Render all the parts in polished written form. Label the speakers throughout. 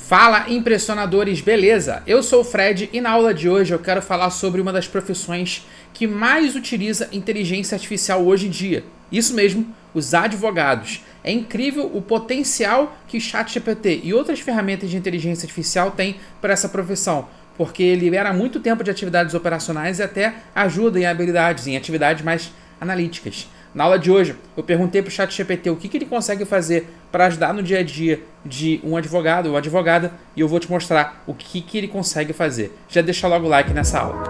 Speaker 1: Fala, impressionadores, beleza? Eu sou o Fred e na aula de hoje eu quero falar sobre uma das profissões que mais utiliza inteligência artificial hoje em dia. Isso mesmo, os advogados. É incrível o potencial que o ChatGPT e outras ferramentas de inteligência artificial têm para essa profissão, porque ele libera muito tempo de atividades operacionais e até ajuda em habilidades, em atividades mais analíticas. Na aula de hoje, eu perguntei para o ChatGPT o que ele consegue fazer para ajudar no dia a dia de um advogado ou advogada e eu vou te mostrar o que ele consegue fazer. Já deixa logo o like nessa aula.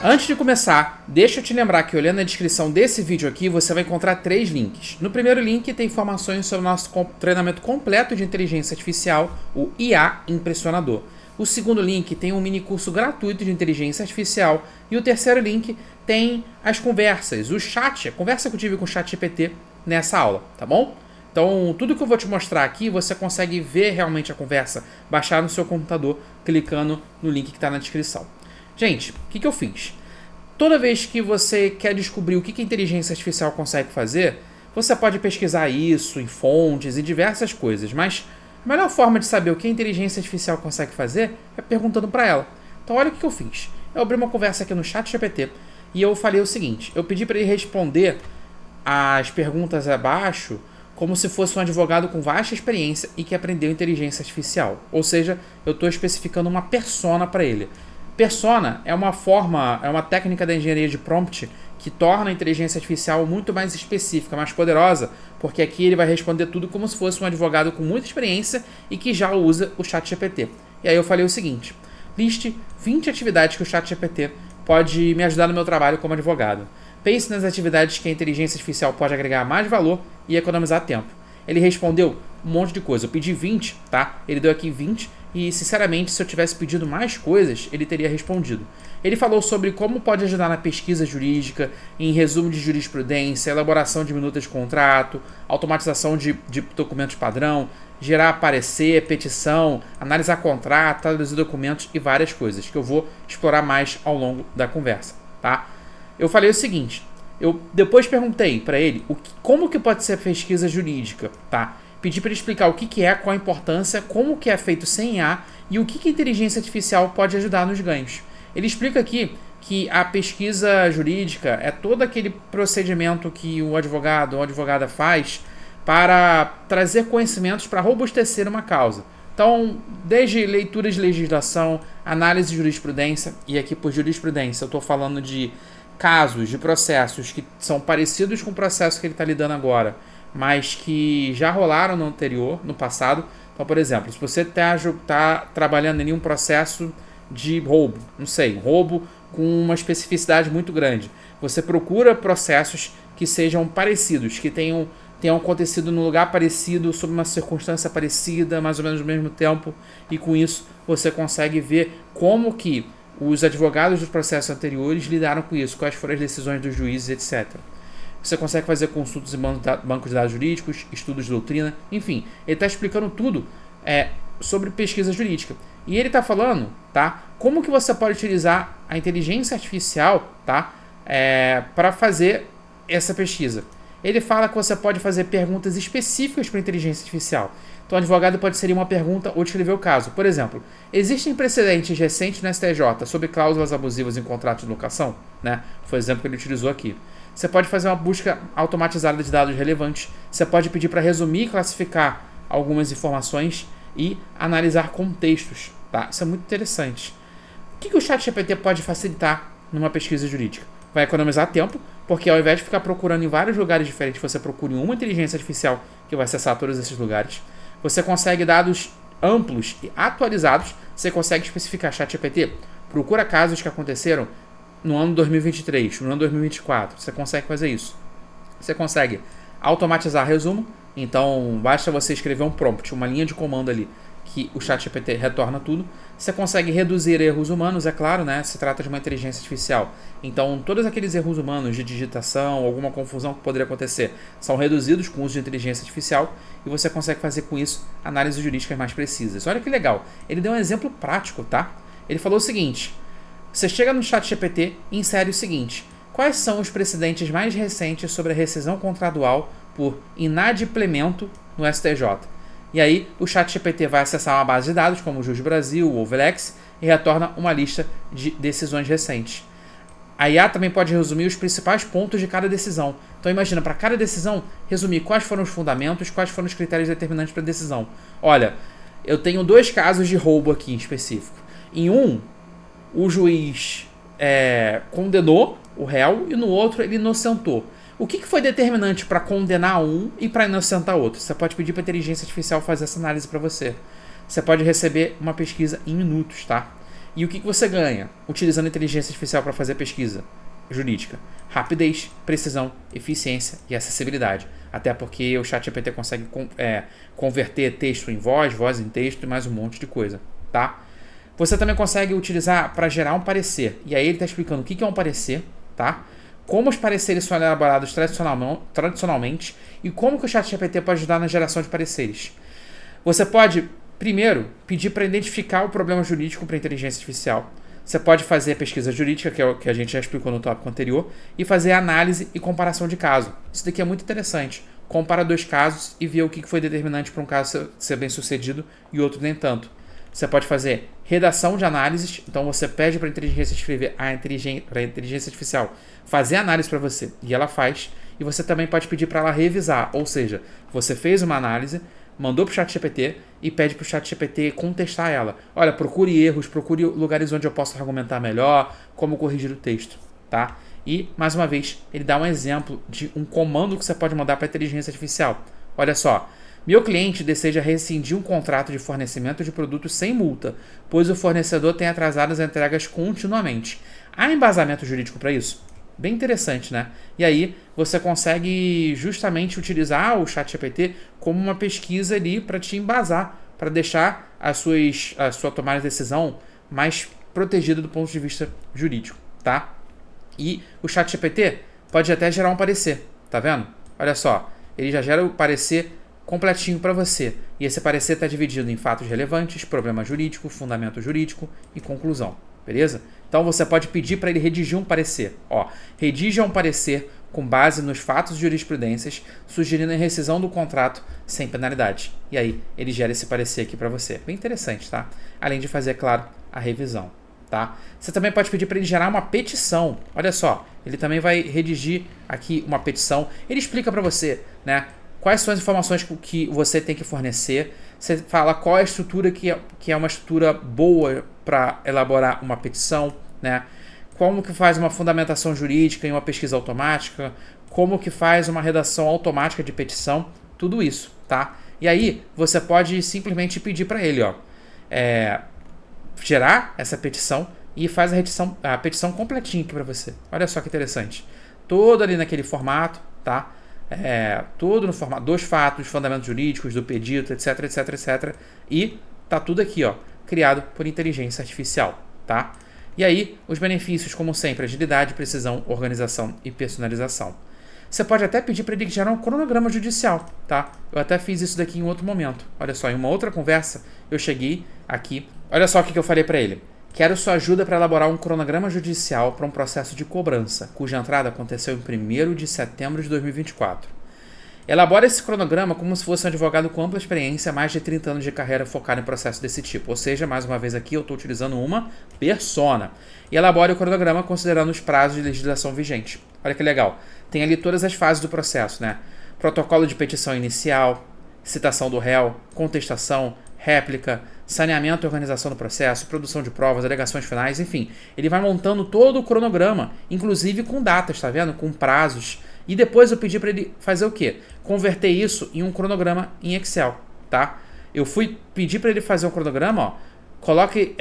Speaker 1: Antes de começar, deixa eu te lembrar que olhando na descrição desse vídeo aqui, você vai encontrar 3 links. No primeiro link tem informações sobre o nosso treinamento completo de inteligência artificial, o IA Impressionador. O segundo link tem um mini curso gratuito de inteligência artificial. E o terceiro link tem as conversas, o chat, a conversa que eu tive com o ChatGPT nessa aula, tá bom? Então, tudo que eu vou te mostrar aqui, você consegue ver realmente a conversa, baixar no seu computador, clicando no link que está na descrição. Gente, o que eu fiz? Toda vez que você quer descobrir o que a inteligência artificial consegue fazer, você pode pesquisar isso em fontes e diversas coisas, mas a melhor forma de saber o que a inteligência artificial consegue fazer é perguntando para ela. Então olha o que eu fiz. Eu abri uma conversa aqui no ChatGPT e eu falei o seguinte. Eu pedi para ele responder as perguntas abaixo como se fosse um advogado com vasta experiência e que aprendeu inteligência artificial. Ou seja, eu estou especificando uma persona para ele. Persona é uma técnica da engenharia de prompt que torna a inteligência artificial muito mais específica, mais poderosa, porque aqui ele vai responder tudo como se fosse um advogado com muita experiência e que já usa o ChatGPT. E aí eu falei o seguinte: liste 20 atividades que o ChatGPT pode me ajudar no meu trabalho como advogado. Pense nas atividades que a inteligência artificial pode agregar mais valor e economizar tempo. Ele respondeu um monte de coisa. Eu pedi 20, tá? Ele deu aqui 20 e, sinceramente, se eu tivesse pedido mais coisas, ele teria respondido. Ele falou sobre como pode ajudar na pesquisa jurídica, em resumo de jurisprudência, elaboração de minutas de contrato, automatização de documentos padrão, gerar parecer, petição, analisar contrato, traduzir documentos e várias coisas que eu vou explorar mais ao longo da conversa, tá? Eu falei o seguinte, eu depois perguntei para ele como que pode ser a pesquisa jurídica, tá? Pedi para ele explicar o que é, qual a importância, como que é feito sem IA e o que a inteligência artificial pode ajudar nos ganhos. Ele explica aqui que a pesquisa jurídica é todo aquele procedimento que o advogado ou a advogada faz para trazer conhecimentos para robustecer uma causa. Então, desde leitura de legislação, análise de jurisprudência, e aqui por jurisprudência eu estou falando de casos, de processos que são parecidos com o processo que ele está lidando agora, mas que já rolaram no anterior, no passado. Então, por exemplo, se você está trabalhando em um processo de roubo, não sei, roubo com uma especificidade muito grande, você procura processos que sejam parecidos, que tenham acontecido num lugar parecido, sob uma circunstância parecida, mais ou menos no mesmo tempo, e com isso você consegue ver como que os advogados dos processos anteriores lidaram com isso, quais foram as decisões dos juízes, etc. Você consegue fazer consultas em bancos de dados jurídicos, estudos de doutrina, enfim, ele está explicando tudo sobre pesquisa jurídica. E ele está falando, tá, como que você pode utilizar a inteligência artificial, tá, para fazer essa pesquisa. Ele fala que você pode fazer perguntas específicas para a inteligência artificial. Então, o advogado pode inserir uma pergunta ou descrever o caso. Por exemplo, existem precedentes recentes no STJ sobre cláusulas abusivas em contratos de locação? Né? Foi o exemplo que ele utilizou aqui. Você pode fazer uma busca automatizada de dados relevantes. Você pode pedir para resumir e classificar algumas informações e analisar contextos. Tá? Isso é muito interessante. O que o ChatGPT pode facilitar numa pesquisa jurídica? Vai economizar tempo, porque ao invés de ficar procurando em vários lugares diferentes, você procura em uma inteligência artificial que vai acessar todos esses lugares. Você consegue dados amplos e atualizados. Você consegue especificar: ChatGPT, procura casos que aconteceram no ano 2023, no ano 2024. Você consegue fazer isso. Você consegue automatizar resumo. Então, basta você escrever um prompt, uma linha de comando ali, que o ChatGPT retorna tudo. Você consegue reduzir erros humanos, é claro, né? Se trata de uma inteligência artificial. Então, todos aqueles erros humanos de digitação, alguma confusão que poderia acontecer, são reduzidos com o uso de inteligência artificial e você consegue fazer com isso análises jurídicas mais precisas. Olha que legal. Ele deu um exemplo prático, tá? Ele falou o seguinte: você chega no ChatGPT e insere o seguinte: quais são os precedentes mais recentes sobre a rescisão contratual por inadimplemento no STJ. E aí o ChatGPT vai acessar uma base de dados como o Jus Brasil ou o OVELEX e retorna uma lista de decisões recentes. A IA também pode resumir os principais pontos de cada decisão. Então imagina, para cada decisão, resumir quais foram os fundamentos, quais foram os critérios determinantes para a decisão. Olha, eu tenho 2 casos de roubo aqui em específico. Em um, o juiz condenou o réu e no outro ele inocentou. O que foi determinante para condenar um e para inocentar outro? Você pode pedir para a inteligência artificial fazer essa análise para você. Você pode receber uma pesquisa em minutos, tá? E o que você ganha utilizando a inteligência artificial para fazer pesquisa jurídica? Rapidez, precisão, eficiência e acessibilidade. Até porque o ChatGPT consegue converter texto em voz, voz em texto e mais um monte de coisa, tá? Você também consegue utilizar para gerar um parecer. E aí ele está explicando o que é um parecer, tá? Como os pareceres são elaborados tradicionalmente e como que o ChatGPT pode ajudar na geração de pareceres. Você pode, primeiro, pedir para identificar o problema jurídico para a inteligência artificial. Você pode fazer pesquisa jurídica, que é o que a gente já explicou no tópico anterior, e fazer análise e comparação de caso. Isso daqui é muito interessante. Compara 2 casos e vê o que foi determinante para um caso ser bem sucedido e outro nem tanto. Você pode fazer redação de análises, então você pede para a inteligência artificial fazer análise para você e ela faz. E você também pode pedir para ela revisar, ou seja, você fez uma análise, mandou para o ChatGPT e pede para o ChatGPT contestar ela. Olha, procure erros, procure lugares onde eu posso argumentar melhor, como corrigir o texto, tá? E, mais uma vez, ele dá um exemplo de um comando que você pode mandar para a inteligência artificial. Olha só, meu cliente deseja rescindir um contrato de fornecimento de produtos sem multa, pois o fornecedor tem atrasado as entregas continuamente. Há embasamento jurídico para isso? Bem interessante, né? E aí você consegue justamente utilizar o ChatGPT como uma pesquisa ali para te embasar, para deixar a sua tomada de decisão mais protegida do ponto de vista jurídico, tá? E o ChatGPT pode até gerar um parecer, tá vendo? Olha só, ele já gera o parecer completinho para você. E esse parecer está dividido em fatos relevantes, problema jurídico, fundamento jurídico e conclusão. Beleza? Então você pode pedir para ele redigir um parecer. Ó, redija um parecer com base nos fatos de jurisprudências, sugerindo a rescisão do contrato sem penalidade. E aí ele gera esse parecer aqui para você. Bem interessante, tá? Além de fazer, claro, a revisão. Tá? Você também pode pedir para ele gerar uma petição. Olha só, ele também vai redigir aqui uma petição. Ele explica para você, né, quais são as informações que você tem que fornecer. Você fala qual é a estrutura que é uma estrutura boa para elaborar uma petição, né? Como que faz uma fundamentação jurídica em uma pesquisa automática, como que faz uma redação automática de petição, tudo isso, tá? E aí você pode simplesmente pedir para ele, ó, gerar essa petição e faz a petição completinha aqui para você. Olha só que interessante. Todo ali naquele formato, tá? Tudo no formato dos fatos, fundamentos jurídicos, do pedido, etc, etc, etc. E tá tudo aqui, ó, criado por inteligência artificial, tá? E aí, os benefícios, como sempre, agilidade, precisão, organização e personalização. Você pode até pedir para ele gerar um cronograma judicial, tá? Eu até fiz isso daqui em outro momento. Olha só, em uma outra conversa, eu cheguei aqui. Olha só o que eu falei para ele. Quero sua ajuda para elaborar um cronograma judicial para um processo de cobrança, cuja entrada aconteceu em 1º de setembro de 2024. Elabora esse cronograma como se fosse um advogado com ampla experiência, mais de 30 anos de carreira focado em processos desse tipo. Ou seja, mais uma vez aqui eu estou utilizando uma persona. E elabore o cronograma considerando os prazos de legislação vigente. Olha que legal. Tem ali todas as fases do processo, né? Protocolo de petição inicial, citação do réu, contestação, réplica, saneamento e organização do processo, produção de provas, alegações finais, enfim. Ele vai montando todo o cronograma, inclusive com datas, tá vendo? Com prazos. E depois eu pedi para ele fazer o quê? Converter isso em um cronograma em Excel, tá? Eu fui pedir para ele fazer um cronograma, ó. Coloque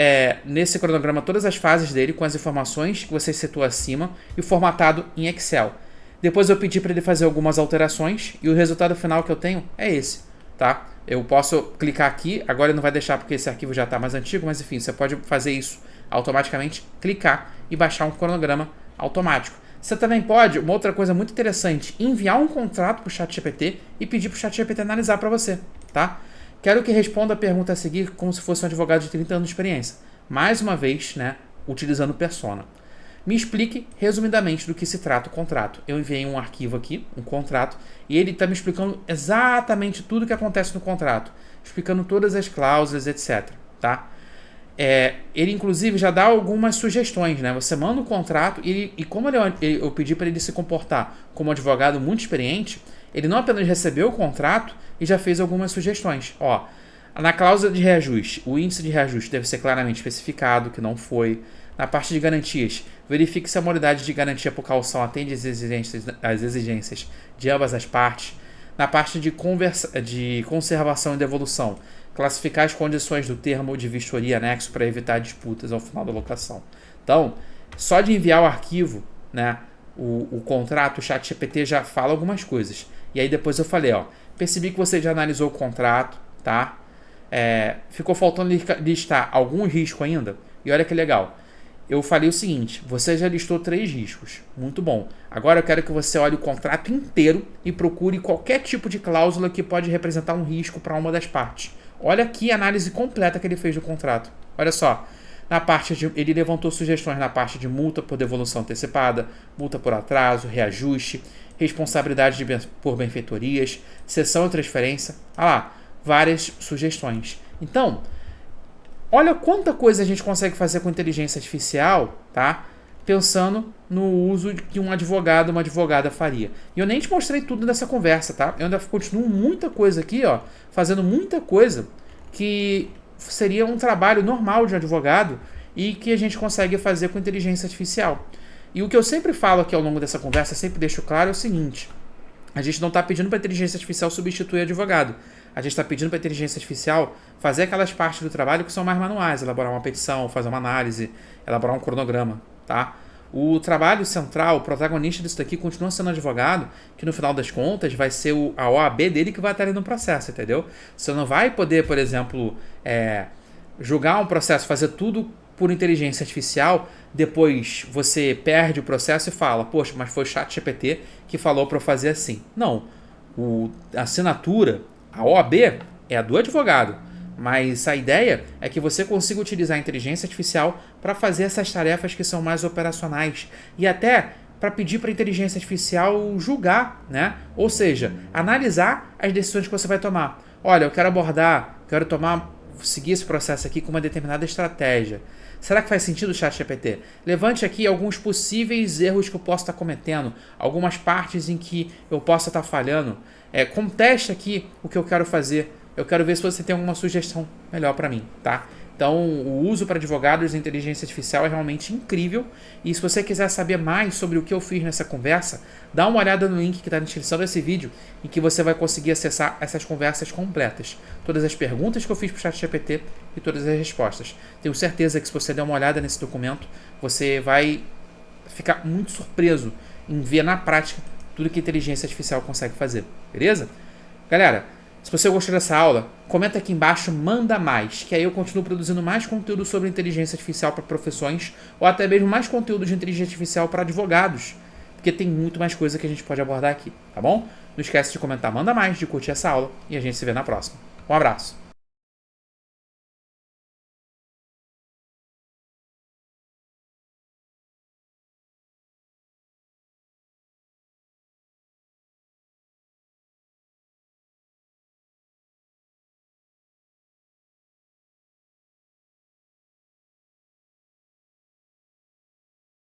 Speaker 1: nesse cronograma todas as fases dele com as informações que você citou acima e formatado em Excel. Depois eu pedi para ele fazer algumas alterações e o resultado final que eu tenho é esse, tá? Eu posso clicar aqui, agora ele não vai deixar porque esse arquivo já está mais antigo, mas enfim, você pode fazer isso automaticamente, clicar e baixar um cronograma automático. Você também pode, uma outra coisa muito interessante, enviar um contrato para o ChatGPT e pedir para o ChatGPT analisar para você, tá? Quero que responda a pergunta a seguir como se fosse um advogado de 30 anos de experiência. Mais uma vez, né, utilizando persona. Me explique resumidamente do que se trata o contrato. Eu enviei um arquivo aqui, um contrato, e ele está me explicando exatamente tudo o que acontece no contrato, explicando todas as cláusulas, etc. Tá? Ele inclusive já dá algumas sugestões, né? Você manda um contrato e como eu pedi para ele se comportar como um advogado muito experiente, ele não apenas recebeu o contrato e já fez algumas sugestões. Ó, na cláusula de reajuste, o índice de reajuste deve ser claramente especificado, que não foi. Na parte de garantias, verifique se a modalidade de garantia por caução atende às exigências de ambas as partes. Na parte de conservação e devolução, classificar as condições do termo de vistoria anexo para evitar disputas ao final da locação. Então, só de enviar o arquivo, né, o contrato, o ChatGPT já fala algumas coisas. E aí depois eu falei, ó, percebi que você já analisou o contrato, tá? Ficou faltando listar algum risco ainda? E olha que legal. Eu falei o seguinte, você já listou 3 riscos, muito bom. Agora eu quero que você olhe o contrato inteiro e procure qualquer tipo de cláusula que pode representar um risco para uma das partes. Olha aqui a análise completa que ele fez do contrato. Olha só, ele levantou sugestões na parte de multa por devolução antecipada, multa por atraso, reajuste, responsabilidade por benfeitorias, cessão e transferência. Olha lá, várias sugestões. Então, olha quanta coisa a gente consegue fazer com inteligência artificial, tá? Pensando no uso que um advogado, uma advogada faria. E eu nem te mostrei tudo nessa conversa, tá? Eu ainda continuo muita coisa aqui, ó, fazendo muita coisa que seria um trabalho normal de um advogado e que a gente consegue fazer com inteligência artificial. E o que eu sempre falo aqui ao longo dessa conversa, sempre deixo claro, é o seguinte: a gente não está pedindo para a inteligência artificial substituir advogado. A gente está pedindo para a inteligência artificial fazer aquelas partes do trabalho que são mais manuais, elaborar uma petição, fazer uma análise, elaborar um cronograma, tá? O trabalho central, o protagonista disso daqui continua sendo advogado, que no final das contas vai ser a OAB dele que vai estar ali no processo, entendeu? Você não vai poder, por exemplo, julgar um processo, fazer tudo por inteligência artificial, depois você perde o processo e fala, poxa, mas foi o ChatGPT que falou para eu fazer assim. Não, a assinatura, a OAB é a do advogado, mas a ideia é que você consiga utilizar a inteligência artificial para fazer essas tarefas que são mais operacionais e até para pedir para a inteligência artificial julgar, né? Ou seja, analisar as decisões que você vai tomar. Olha, eu quero seguir esse processo aqui com uma determinada estratégia. Será que faz sentido o ChatGPT? Levante aqui alguns possíveis erros que eu posso estar cometendo, algumas partes em que eu possa estar falhando. Conteste aqui o que eu quero fazer. Eu quero ver se você tem alguma sugestão melhor para mim, tá? Então, o uso para advogados de inteligência artificial é realmente incrível. E se você quiser saber mais sobre o que eu fiz nessa conversa, dá uma olhada no link que está na descrição desse vídeo, em que você vai conseguir acessar essas conversas completas. Todas as perguntas que eu fiz para o ChatGPT e todas as respostas. Tenho certeza que se você der uma olhada nesse documento, você vai ficar muito surpreso em ver na prática tudo que a inteligência artificial consegue fazer. Beleza? Galera, se você gostou dessa aula, comenta aqui embaixo, manda mais, que aí eu continuo produzindo mais conteúdo sobre inteligência artificial para profissões, ou até mesmo mais conteúdo de inteligência artificial para advogados, porque tem muito mais coisa que a gente pode abordar aqui, tá bom? Não esquece de comentar, manda mais, de curtir essa aula, e a gente se vê na próxima. Um abraço!